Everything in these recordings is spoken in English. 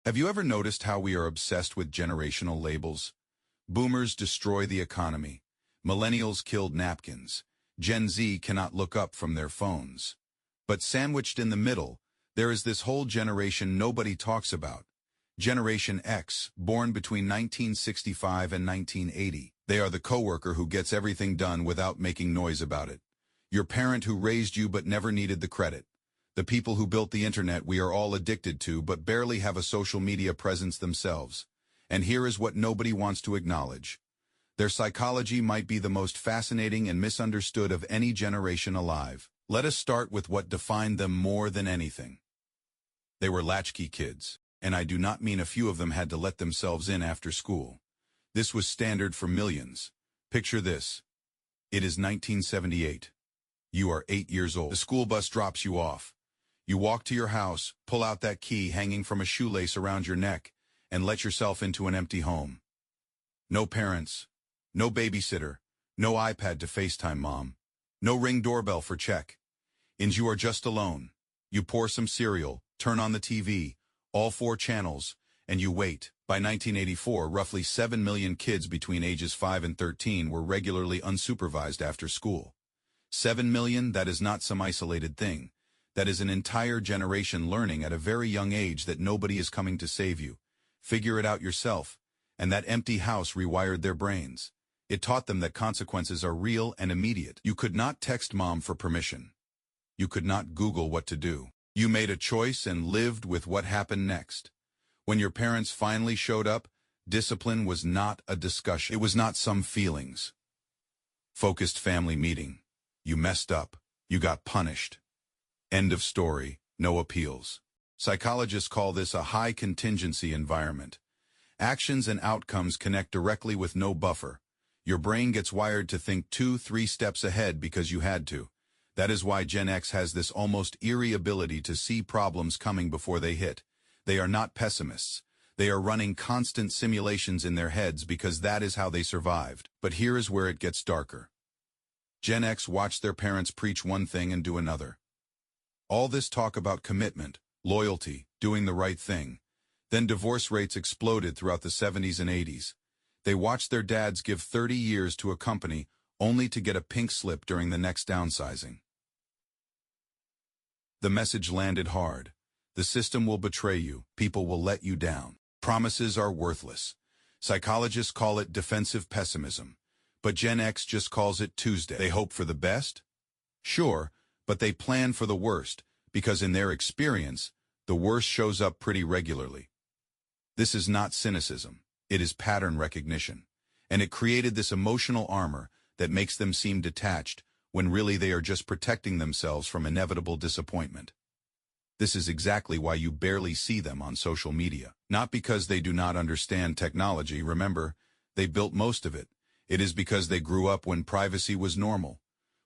Have you ever noticed how we are obsessed with generational labels? Boomers destroy the economy. Millennials killed napkins. Gen Z cannot look up from their phones. But sandwiched in the middle, there is this whole generation nobody talks about. Generation X, born between 1965 and 1980. They are the coworker who gets everything done without making noise about it. Your parent who raised you but never needed the credit. The people who built the internet we are all addicted to but barely have a social media presence themselves. And here is what nobody wants to acknowledge. Their psychology might be the most fascinating and misunderstood of any generation alive. Let us start with what defined them more than anything. They were latchkey kids, and I do not mean a few of them had to let themselves in after school. This was standard for millions. Picture this. It is 1978. You are 8 years old. The school bus drops you off. You walk to your house, pull out that key hanging from a shoelace around your neck, and let yourself into an empty home. No parents, no babysitter, no iPad to FaceTime mom, no Ring doorbell for check. And you are just alone. You pour some cereal, turn on the TV, all 4 channels, and you wait. By 1984, roughly 7 million kids between ages 5 and 13 were regularly unsupervised after school. 7 million, that is not some isolated thing. That is an entire generation learning at a very young age that nobody is coming to save you. Figure it out yourself. And that empty house rewired their brains. It taught them that consequences are real and immediate. You could not text mom for permission. You could not Google what to do. You made a choice and lived with what happened next. When your parents finally showed up, discipline was not a discussion. It was not some feelings. Focused family meeting. You messed up. You got punished. End of story. No appeals. Psychologists call this a high-contingency environment. Actions and outcomes connect directly with no buffer. Your brain gets wired to think 2-3 steps ahead because you had to. That is why Gen X has this almost eerie ability to see problems coming before they hit. They are not pessimists. They are running constant simulations in their heads because that is how they survived. But here is where it gets darker. Gen X watched their parents preach one thing and do another. All this talk about commitment, loyalty, doing the right thing. Then divorce rates exploded throughout the 70s and 80s. They watched their dads give 30 years to a company only to get a pink slip during the next downsizing. The message landed hard. The system will betray you. People will let you down. Promises are worthless. Psychologists call it defensive pessimism. But Gen X just calls it Tuesday. They hope for the best? Sure, but they plan for the worst, because in their experience, the worst shows up pretty regularly. This is not cynicism. It is pattern recognition. And it created this emotional armor that makes them seem detached, when really they are just protecting themselves from inevitable disappointment. This is exactly why you barely see them on social media. Not because they do not understand technology, remember, they built most of it. It is because they grew up when privacy was normal.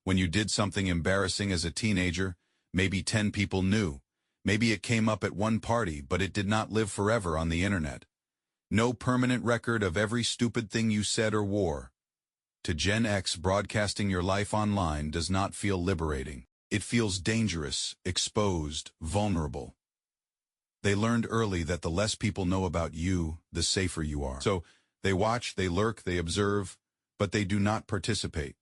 When you did something embarrassing as a teenager, maybe 10 people knew. Maybe it came up at one party, but it did not live forever on the internet. No permanent record of every stupid thing you said or wore. To Gen X, broadcasting your life online does not feel liberating. It feels dangerous, exposed, vulnerable. They learned early that the less people know about you, the safer you are. So they watch, they lurk, they observe, but they do not participate.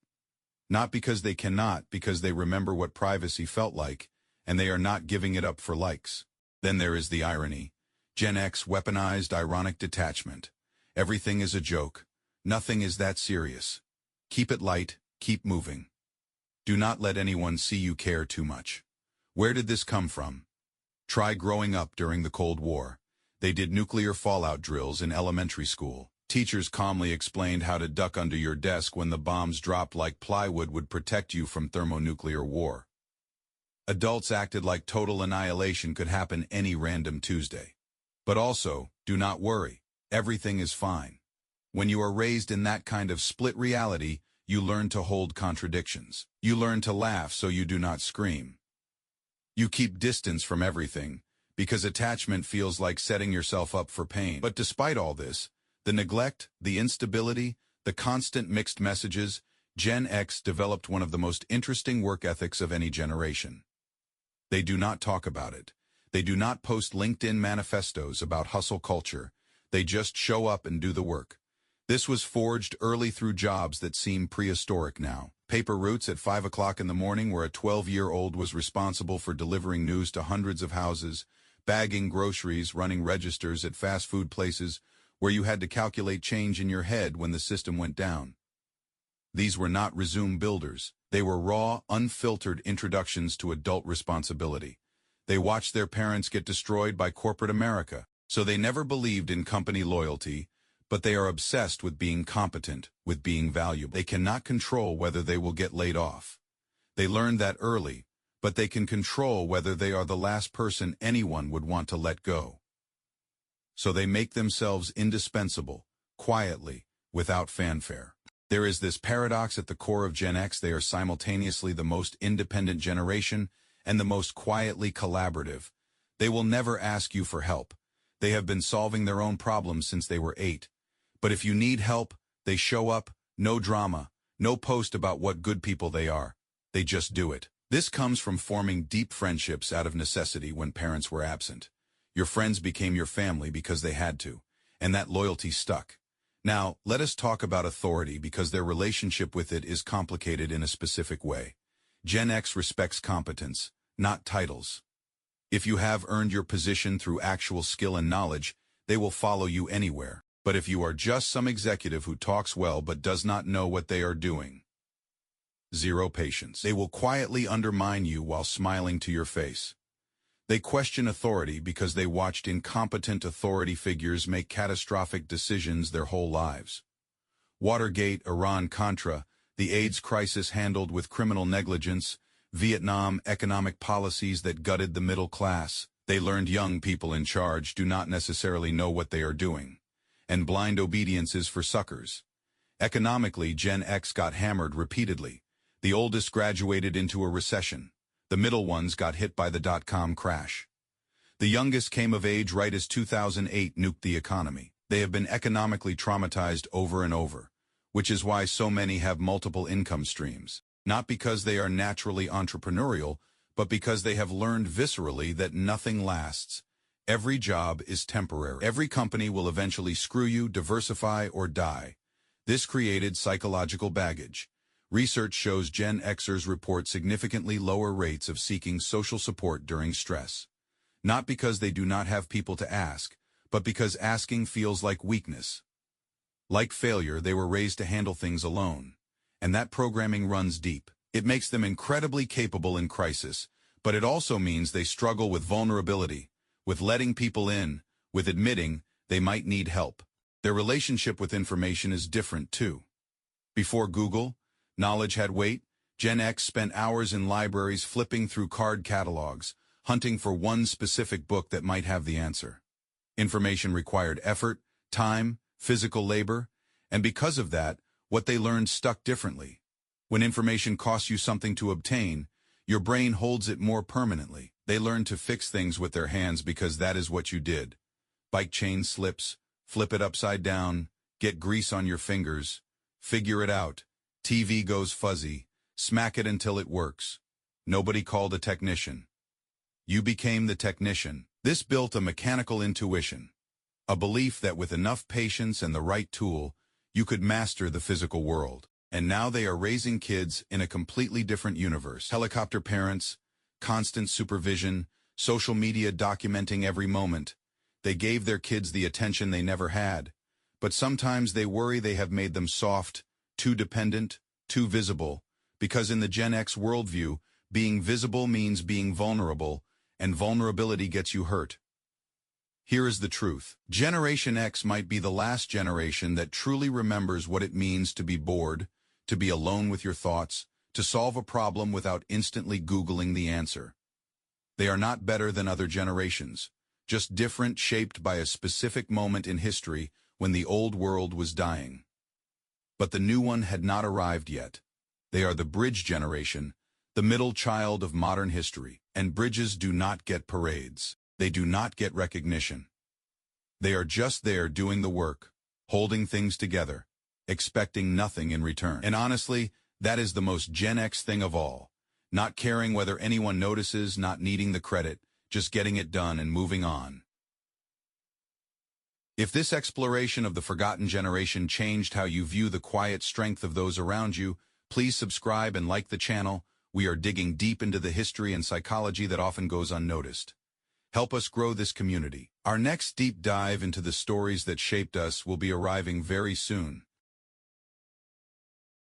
Not because they cannot, because they remember what privacy felt like, and they are not giving it up for likes. Then there is the irony. Gen X weaponized ironic detachment. Everything is a joke. Nothing is that serious. Keep it light, keep moving. Do not let anyone see you care too much. Where did this come from? Try growing up during the Cold War. They did nuclear fallout drills in elementary school. Teachers calmly explained how to duck under your desk when the bombs dropped like plywood would protect you from thermonuclear war. Adults acted like total annihilation could happen any random Tuesday. But also, do not worry. Everything is fine. When you are raised in that kind of split reality, you learn to hold contradictions. You learn to laugh so you do not scream. You keep distance from everything, because attachment feels like setting yourself up for pain. But despite all this, the neglect, the instability, the constant mixed messages, Gen X developed one of the most interesting work ethics of any generation. They do not talk about it. They do not post LinkedIn manifestos about hustle culture. They just show up and do the work. This was forged early through jobs that seem prehistoric now. Paper routes at 5 o'clock in the morning, where a 12-year-old was responsible for delivering news to hundreds of houses, bagging groceries, running registers at fast food places where you had to calculate change in your head when the system went down. These were not resume builders. They were raw, unfiltered introductions to adult responsibility. They watched their parents get destroyed by corporate America, so they never believed in company loyalty, but they are obsessed with being competent, with being valuable. They cannot control whether they will get laid off. They learned that early, but they can control whether they are the last person anyone would want to let go. So they make themselves indispensable, quietly, without fanfare. There is this paradox at the core of Gen X. They are simultaneously the most independent generation and the most quietly collaborative. They will never ask you for help. They have been solving their own problems since they were 8. But if you need help, they show up, no drama, no post about what good people they are. They just do it. This comes from forming deep friendships out of necessity when parents were absent. Your friends became your family because they had to, and that loyalty stuck. Now, let us talk about authority, because their relationship with it is complicated in a specific way. Gen X respects competence, not titles. If you have earned your position through actual skill and knowledge, they will follow you anywhere. But if you are just some executive who talks well but does not know what they are doing, zero patience. They will quietly undermine you while smiling to your face. They question authority because they watched incompetent authority figures make catastrophic decisions their whole lives. Watergate, Iran-Contra, the AIDS crisis handled with criminal negligence, Vietnam, economic policies that gutted the middle class. They learned young people in charge do not necessarily know what they are doing, and blind obedience is for suckers. Economically, Gen X got hammered repeatedly. The oldest graduated into a recession. The middle ones got hit by the dot-com crash. The youngest came of age right as 2008 nuked the economy. They have been economically traumatized over and over, which is why so many have multiple income streams. Not because they are naturally entrepreneurial, but because they have learned viscerally that nothing lasts. Every job is temporary. Every company will eventually screw you, diversify, or die. This created psychological baggage. Research shows Gen Xers report significantly lower rates of seeking social support during stress. Not because they do not have people to ask, but because asking feels like weakness. Like failure, they were raised to handle things alone. And that programming runs deep. It makes them incredibly capable in crisis, but it also means they struggle with vulnerability, with letting people in, with admitting they might need help. Their relationship with information is different too. Before Google, knowledge had weight. Gen X spent hours in libraries flipping through card catalogs, hunting for one specific book that might have the answer. Information required effort, time, physical labor, and because of that, what they learned stuck differently. When information costs you something to obtain, your brain holds it more permanently. They learned to fix things with their hands because that is what you did. Bike chain slips, flip it upside down, get grease on your fingers, figure it out. TV goes fuzzy, smack it until it works. Nobody called a technician. You became the technician. This built a mechanical intuition, a belief that with enough patience and the right tool, you could master the physical world. And now they are raising kids in a completely different universe. Helicopter parents, constant supervision, social media documenting every moment. They gave their kids the attention they never had. But sometimes they worry they have made them soft, too dependent, too visible. Because in the Gen X worldview, being visible means being vulnerable, and vulnerability gets you hurt. Here is the truth. Generation X might be the last generation that truly remembers what it means to be bored, to be alone with your thoughts, to solve a problem without instantly Googling the answer. They are not better than other generations, just different, shaped by a specific moment in history when the old world was dying. But the new one had not arrived yet. They are the bridge generation, the middle child of modern history, and bridges do not get parades. They do not get recognition. They are just there doing the work, holding things together, expecting nothing in return. And honestly, that is the most Gen X thing of all. Not caring whether anyone notices, not needing the credit, just getting it done and moving on. If this exploration of the forgotten generation changed how you view the quiet strength of those around you, please subscribe and like the channel. We are digging deep into the history and psychology that often goes unnoticed. Help us grow this community. Our next deep dive into the stories that shaped us will be arriving very soon.